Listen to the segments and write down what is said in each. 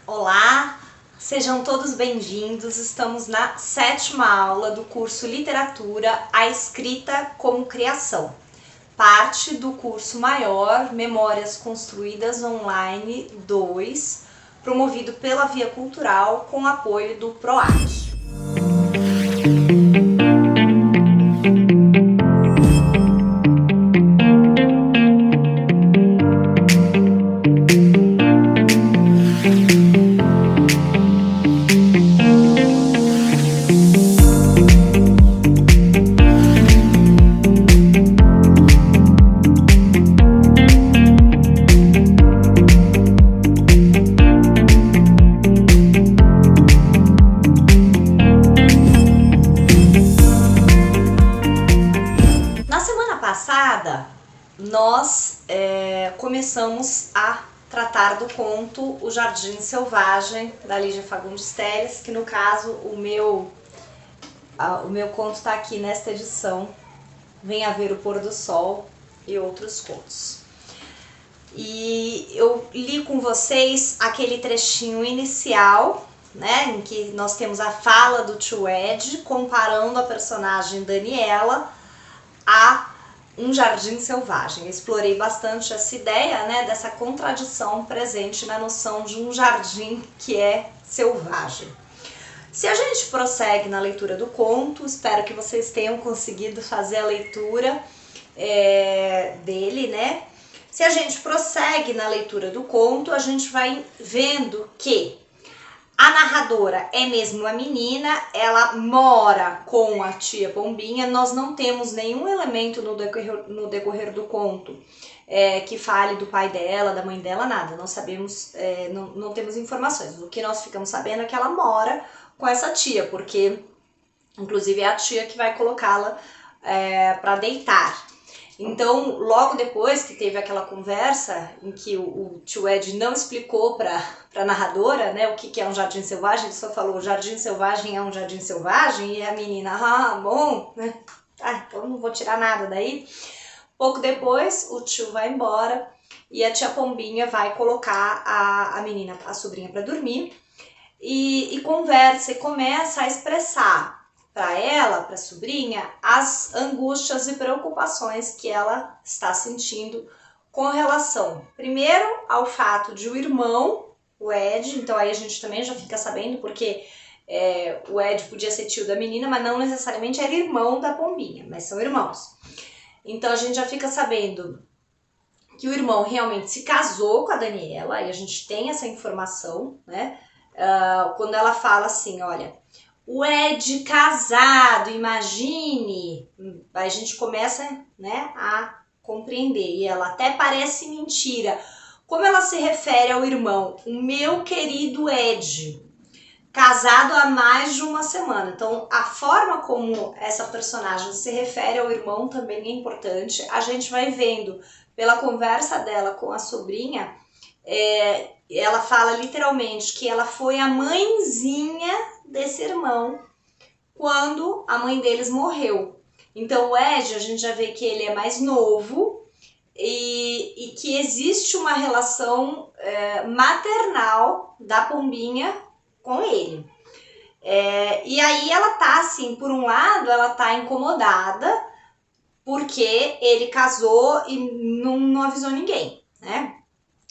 Olá, sejam todos bem-vindos. Estamos na 7ª aula do curso Literatura, a Escrita como Criação, parte do curso maior Memórias Construídas Online 2, promovido pela Via Cultural com apoio do PROAD. Nós começamos a tratar do conto O Jardim Selvagem, da Lígia Fagundes Telles, que no caso o meu conto está aqui nesta edição, Venha Ver o Pôr do Sol e outros contos. E eu li com vocês aquele trechinho inicial, né, em que nós temos a fala do tio Ed comparando a personagem Daniela a um jardim selvagem. Eu explorei bastante essa ideia, né, dessa contradição presente na noção de um jardim que é selvagem. Se a gente prossegue na leitura do conto, espero que vocês tenham conseguido fazer a leitura dele, né? Se a gente prossegue na leitura do conto, a gente vai vendo que a narradora é mesmo uma menina, ela mora com a tia Pombinha. Nós não temos nenhum elemento no decorrer do conto que fale do pai dela, da mãe dela, nada. Nós sabemos, não temos informações. O que nós ficamos sabendo é que ela mora com essa tia, porque inclusive é a tia que vai colocá-la para deitar. Então, logo depois que teve aquela conversa em que o tio Ed não explicou para a narradora, né, o que é um jardim selvagem, ele só falou: jardim selvagem é um jardim selvagem, e a menina, bom, né? Então não vou tirar nada daí. Pouco depois, o tio vai embora e a tia Pombinha vai colocar a menina, a sobrinha, para dormir e conversa e começa a expressar para ela, para a sobrinha, as angústias e preocupações que ela está sentindo com relação, primeiro, ao fato de o irmão, o Ed, então aí a gente também já fica sabendo, porque o Ed podia ser tio da menina, mas não necessariamente era irmão da Pombinha, mas são irmãos. Então a gente já fica sabendo que o irmão realmente se casou com a Daniela, e a gente tem essa informação, né? Quando ela fala assim, olha, o Ed casado, imagine, a gente começa, né, a compreender, e ela até parece mentira. Como ela se refere ao irmão? O meu querido Ed, casado há mais de uma semana. Então, a forma como essa personagem se refere ao irmão também é importante. A gente vai vendo pela conversa dela com a sobrinha, ela fala literalmente que ela foi a mãezinha desse irmão quando a mãe deles morreu. Então o Ed, a gente já vê que ele é mais novo e que existe uma relação maternal da Pombinha com ele. E aí ela tá assim, por um lado ela tá incomodada porque ele casou e não avisou ninguém, né?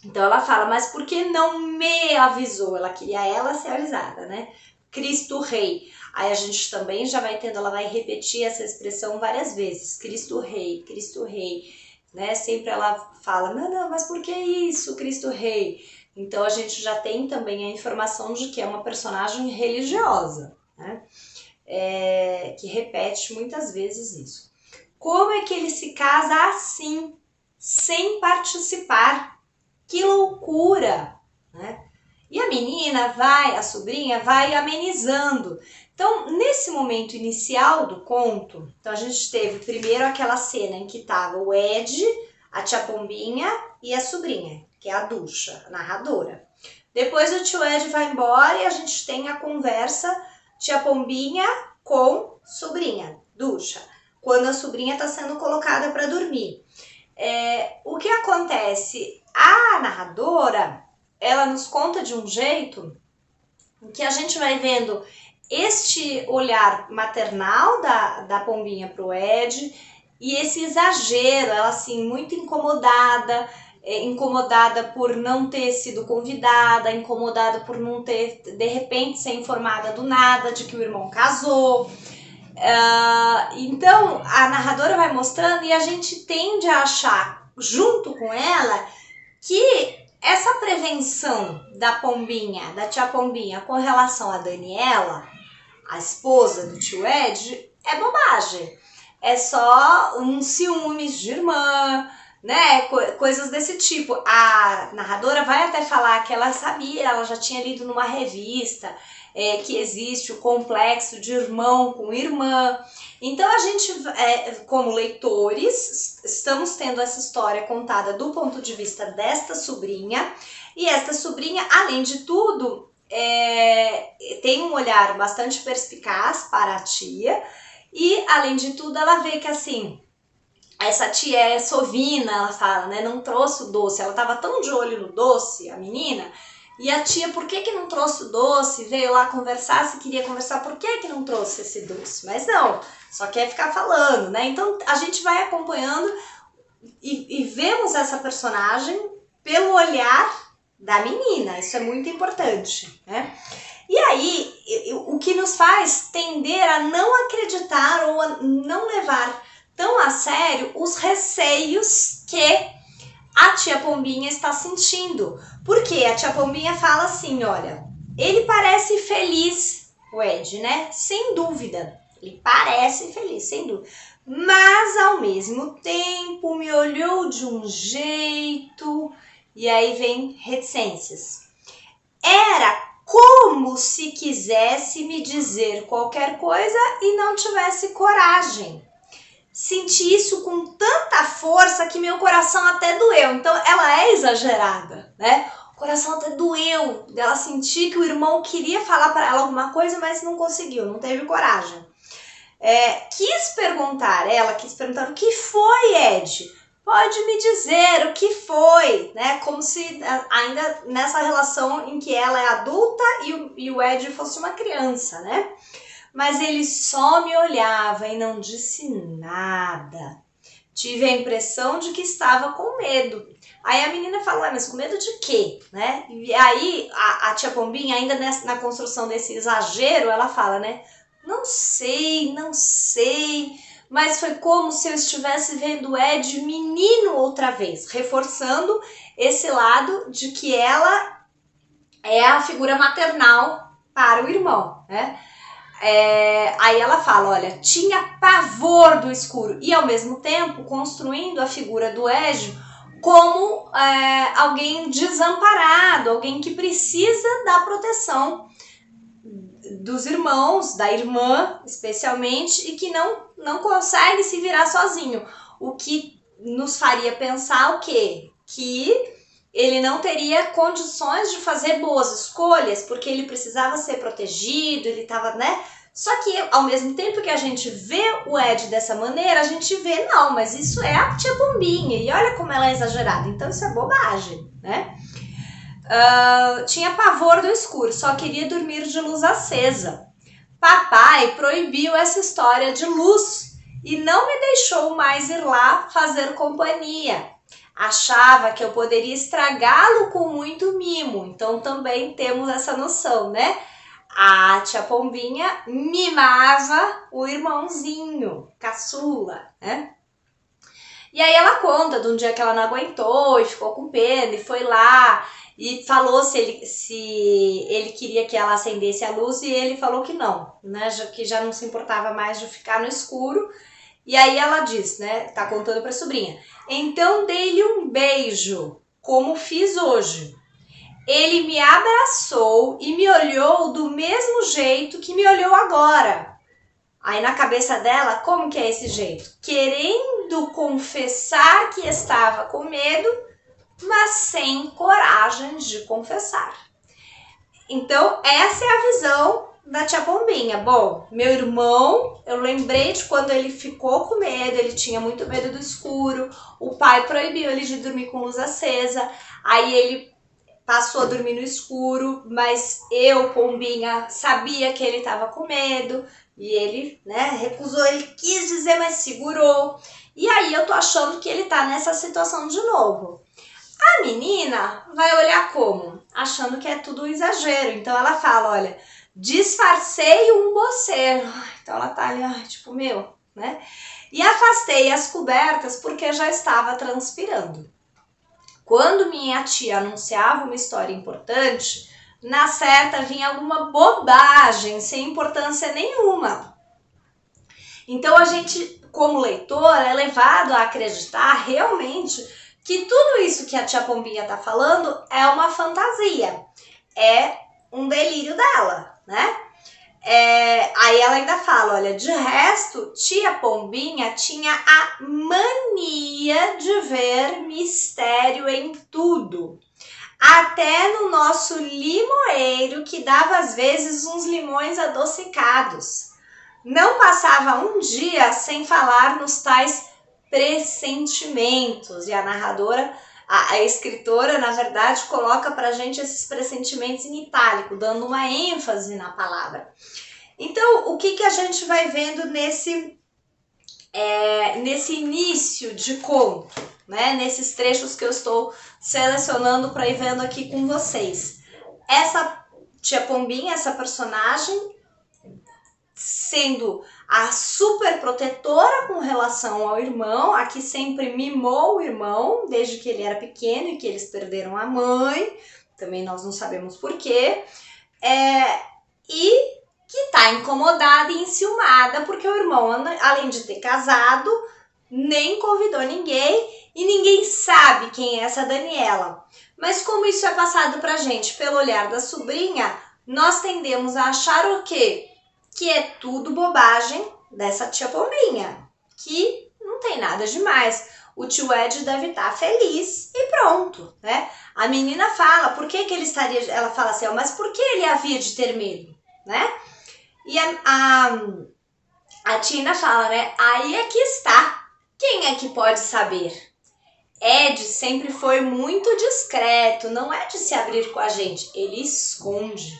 Então ela fala, mas por que não me avisou? Ela queria ela ser avisada, né? Cristo Rei. Aí a gente também já vai tendo, ela vai repetir essa expressão várias vezes. Cristo Rei, né? Sempre ela fala, não, mas por que isso, Cristo Rei? Então a gente já tem também a informação de que é uma personagem religiosa, né? Que repete muitas vezes isso. Como é que ele se casa assim, sem participar? Que loucura, né? E a menina a sobrinha vai amenizando. Então, nesse momento inicial do conto, então a gente teve primeiro aquela cena em que estava o Ed, a tia Pombinha e a sobrinha, que é a Ducha, a narradora. Depois o tio Ed vai embora e a gente tem a conversa tia Pombinha com sobrinha, Ducha, quando a sobrinha está sendo colocada para dormir. O que acontece? A narradora, ela nos conta de um jeito que a gente vai vendo este olhar maternal da Pombinha pro Ed e esse exagero, ela assim, muito incomodada, incomodada por não ter sido convidada, incomodada por não ter, de repente, ser informada do nada de que o irmão casou. Então, a narradora vai mostrando e a gente tende a achar, junto com ela, que essa prevenção da Pombinha, da tia Pombinha, com relação a Daniela, a esposa do tio Ed, é bobagem. É só um ciúmes de irmã, né? Coisas desse tipo. A narradora vai até falar que ela sabia, ela já tinha lido numa revista que existe o complexo de irmão com irmã. Então a gente, como leitores, estamos tendo essa história contada do ponto de vista desta sobrinha, e esta sobrinha, além de tudo, tem um olhar bastante perspicaz para a tia, e além de tudo ela vê que assim, essa tia é sovina, ela fala, né, não trouxe o doce, ela estava tão de olho no doce, a menina, e a tia, por que não trouxe o doce? Veio lá conversar, se queria conversar, por que não trouxe esse doce? Mas não, só quer ficar falando, né? Então a gente vai acompanhando e vemos essa personagem pelo olhar da menina, isso é muito importante, né? E aí, o que nos faz tender a não acreditar ou a não levar tão a sério os receios que a tia Pombinha está sentindo. Porque a tia Pombinha fala assim, olha, ele parece feliz, o Ed, né? Sem dúvida, ele parece feliz, sem dúvida. Mas, ao mesmo tempo, me olhou de um jeito... E aí vem reticências. Era como se quisesse me dizer qualquer coisa e não tivesse coragem. Senti isso com tanta força que meu coração até doeu. Então ela é exagerada, né? O coração até doeu dela sentir que o irmão queria falar para ela alguma coisa, mas não conseguiu, não teve coragem. Ela quis perguntar o que foi, Ed? Pode me dizer o que foi, né? Como se ainda nessa relação em que ela é adulta e o Ed fosse uma criança, né? Mas ele só me olhava e não disse nada. Tive a impressão de que estava com medo. Aí a menina fala, mas com medo de quê? Né? E aí a tia Pombinha, ainda na construção desse exagero, ela fala, né? Não sei, mas foi como se eu estivesse vendo o Ed menino outra vez, reforçando esse lado de que ela é a figura maternal para o irmão, né? Aí ela fala, olha, tinha pavor do escuro e ao mesmo tempo construindo a figura do Ed como alguém desamparado, alguém que precisa da proteção dos irmãos, da irmã especialmente, e que não consegue se virar sozinho. O que nos faria pensar o quê? Que ele não teria condições de fazer boas escolhas, porque ele precisava ser protegido, ele estava, né? Só que ao mesmo tempo que a gente vê o Ed dessa maneira, a gente vê, não, mas isso é a tia Pombinha, e olha como ela é exagerada, então isso é bobagem, né? Tinha pavor do escuro, só queria dormir de luz acesa. Papai proibiu essa história de luz e não me deixou mais ir lá fazer companhia. Achava que eu poderia estragá-lo com muito mimo, então também temos essa noção, né? A tia Pombinha mimava o irmãozinho, caçula, né? E aí ela conta de um dia que ela não aguentou e ficou com pena e foi lá e falou se ele queria que ela acendesse a luz e ele falou que não, né? Que já não se importava mais de ficar no escuro. E aí ela diz, né? Tá contando pra sobrinha. Então dei-lhe um beijo, como fiz hoje. Ele me abraçou e me olhou do mesmo jeito que me olhou agora. Aí na cabeça dela, como que é esse jeito? Querendo confessar que estava com medo, mas sem coragem de confessar. Então essa é a visão da tia Pombinha. Bom, meu irmão, eu lembrei de quando ele ficou com medo, ele tinha muito medo do escuro, o pai proibiu ele de dormir com luz acesa, aí ele passou a dormir no escuro, mas eu, Pombinha, sabia que ele estava com medo e ele, né, recusou, ele quis dizer, mas segurou. E aí eu tô achando que ele tá nessa situação de novo. A menina vai olhar como? Achando que é tudo um exagero. Então ela fala, olha, disfarcei um boceiro. Então ela tá ali, tipo, meu, né? E afastei as cobertas porque já estava transpirando. Quando minha tia anunciava uma história importante, na certa vinha alguma bobagem, sem importância nenhuma. Então a gente, como leitor, é levado a acreditar realmente que tudo isso que a tia Pombinha tá falando é uma fantasia, é um delírio dela, né? Aí ela ainda fala, olha, de resto, tia Pombinha tinha a mania de ver mistério em tudo. Até no nosso limoeiro, que dava às vezes uns limões adocicados. Não passava um dia sem falar nos tais pressentimentos. E a narradora, a escritora, na verdade, coloca pra gente esses pressentimentos em itálico, dando uma ênfase na palavra. Então, o que a gente vai vendo nesse início de conto, né? Nesses trechos que eu estou selecionando para ir vendo aqui com vocês. Essa tia Pombinha, essa personagem, sendo a super protetora com relação ao irmão, a que sempre mimou o irmão desde que ele era pequeno e que eles perderam a mãe, também nós não sabemos porquê, e que está incomodada e enciumada porque o irmão, além de ter casado, nem convidou ninguém e ninguém sabe quem é essa Daniela. Mas como isso é passado pra gente pelo olhar da sobrinha, nós tendemos a achar o quê? Que é tudo bobagem dessa tia Pombinha, que não tem nada demais. O tio Ed deve estar feliz e pronto, né? A menina fala, por que ele estaria... Ela fala assim, mas por que ele havia de ter medo, né? E a Tina fala, né? Aí é que está. Quem é que pode saber? Ed sempre foi muito discreto, não é de se abrir com a gente, ele esconde.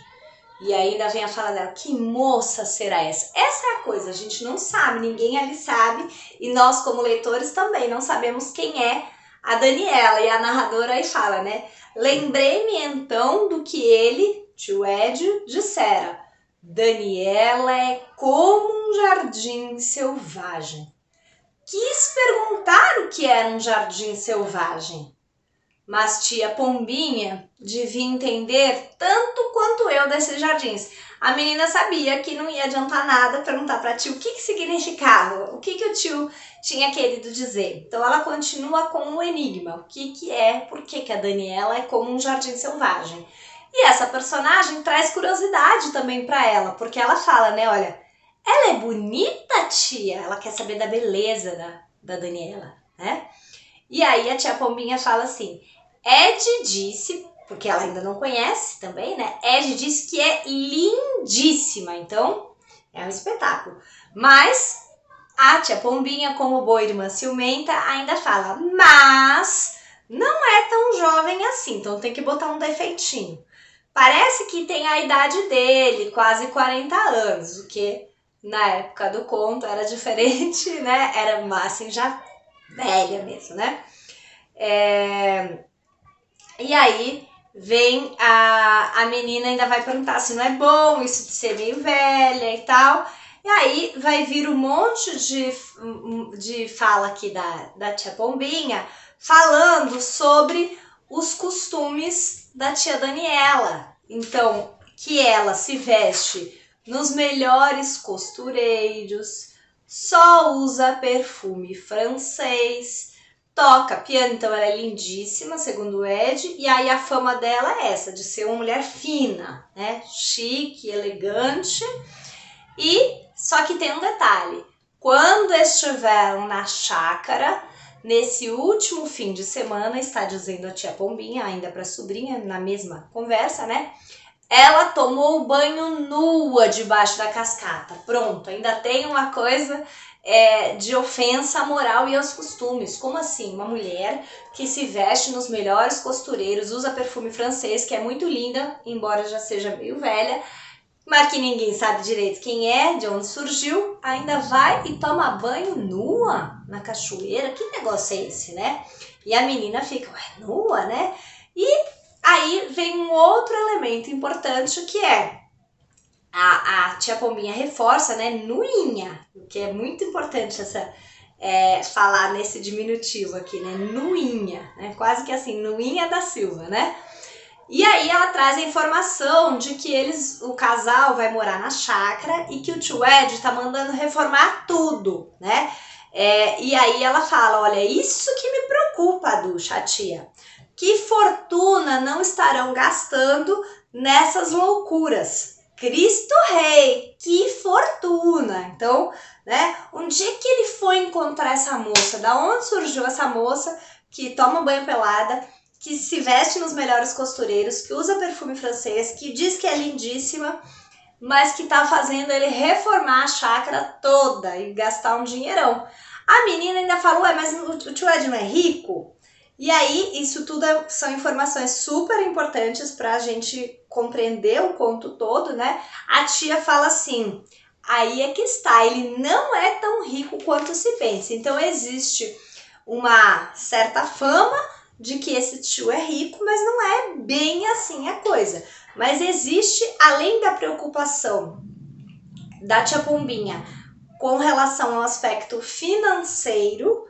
E ainda vem a fala dela, que moça será essa? Essa é a coisa, a gente não sabe, ninguém ali sabe, e nós como leitores também não sabemos quem é a Daniela. E a narradora aí fala, né? Lembrei-me então do que ele, tio Ed, dissera. Daniela é como um jardim selvagem. Quis perguntar o que era um jardim selvagem, mas tia Pombinha devia entender tanto quanto eu desses jardins. A menina sabia que não ia adiantar nada perguntar para a tia o que significava, o que o tio tinha querido dizer. Então ela continua com um enigma, o que é, por que a Daniela é como um jardim selvagem. E essa personagem traz curiosidade também para ela, porque ela fala, né, olha, ela é bonita, tia? Ela quer saber da beleza da Daniela, né? E aí a tia Pombinha fala assim, Ed disse, porque ela ainda não conhece também, né? Ed disse que é lindíssima, então é um espetáculo. Mas a tia Pombinha, como boa irmã ciumenta, ainda fala, mas não é tão jovem assim, então tem que botar um defeitinho. Parece que tem a idade dele, quase 40 anos, o que na época do conto era diferente, né? Era assim, já velha mesmo, né? E aí vem a menina, ainda vai perguntar se não é bom isso de ser meio velha e tal. E aí vai vir um monte de fala aqui da tia Pombinha, falando sobre os costumes da tia Daniela. Então, que ela se veste nos melhores costureiros, só usa perfume francês, toca piano, então ela é lindíssima, segundo o Ed, e aí a fama dela é essa, de ser uma mulher fina, né? Chique, elegante, e só que tem um detalhe, quando estiveram na chácara, nesse último fim de semana, está dizendo a tia Pombinha, ainda para a sobrinha, na mesma conversa, né? Ela tomou o banho nua debaixo da cascata. Pronto, ainda tem uma coisa de ofensa à moral e aos costumes. Como assim? Uma mulher que se veste nos melhores costureiros, usa perfume francês, que é muito linda, embora já seja meio velha, mas que ninguém sabe direito quem é, de onde surgiu, ainda vai e toma banho nua na cachoeira. Que negócio é esse, né? E a menina fica, ué, nua, né? E aí vem um outro elemento importante, que é a tia Pombinha reforça, né, nuinha, o que é muito importante falar nesse diminutivo aqui, né, nuinha, né, quase que assim, nuinha da Silva, né? E aí ela traz a informação de que o casal vai morar na chácara e que o tio Ed tá mandando reformar tudo, né? E aí ela fala, olha, isso que me preocupa, Ducha, tia. Que fortuna não estarão gastando nessas loucuras. Cristo Rei, que fortuna! Então, né, onde é que ele foi encontrar essa moça? Da onde surgiu essa moça que toma banho pelada, que se veste nos melhores costureiros, que usa perfume francês, que diz que é lindíssima, mas que tá fazendo ele reformar a chácara toda e gastar um dinheirão? A menina ainda falou, ué, mas o tio Ed não é rico? E aí, isso tudo são informações super importantes para a gente compreender o conto todo, né? A tia fala assim, aí é que está, ele não é tão rico quanto se pensa. Então, existe uma certa fama de que esse tio é rico, mas não é bem assim a coisa. Mas existe, além da preocupação da tia Pombinha com relação ao aspecto financeiro,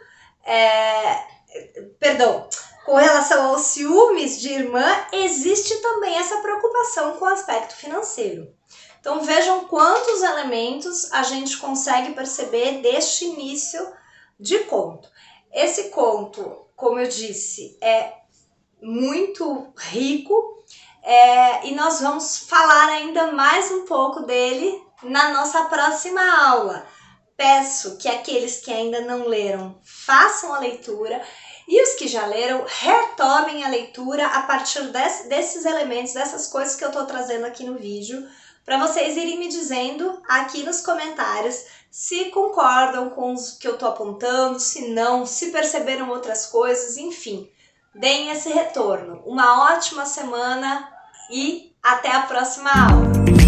com relação aos ciúmes de irmã, existe também essa preocupação com o aspecto financeiro. Então vejam quantos elementos a gente consegue perceber deste início de conto. Esse conto, como eu disse, é muito rico e nós vamos falar ainda mais um pouco dele na nossa próxima aula. Peço que aqueles que ainda não leram façam a leitura e os que já leram retomem a leitura a partir desses elementos, dessas coisas que eu estou trazendo aqui no vídeo, para vocês irem me dizendo aqui nos comentários se concordam com os que eu estou apontando, se não, se perceberam outras coisas, enfim. Deem esse retorno. Uma ótima semana e até a próxima aula!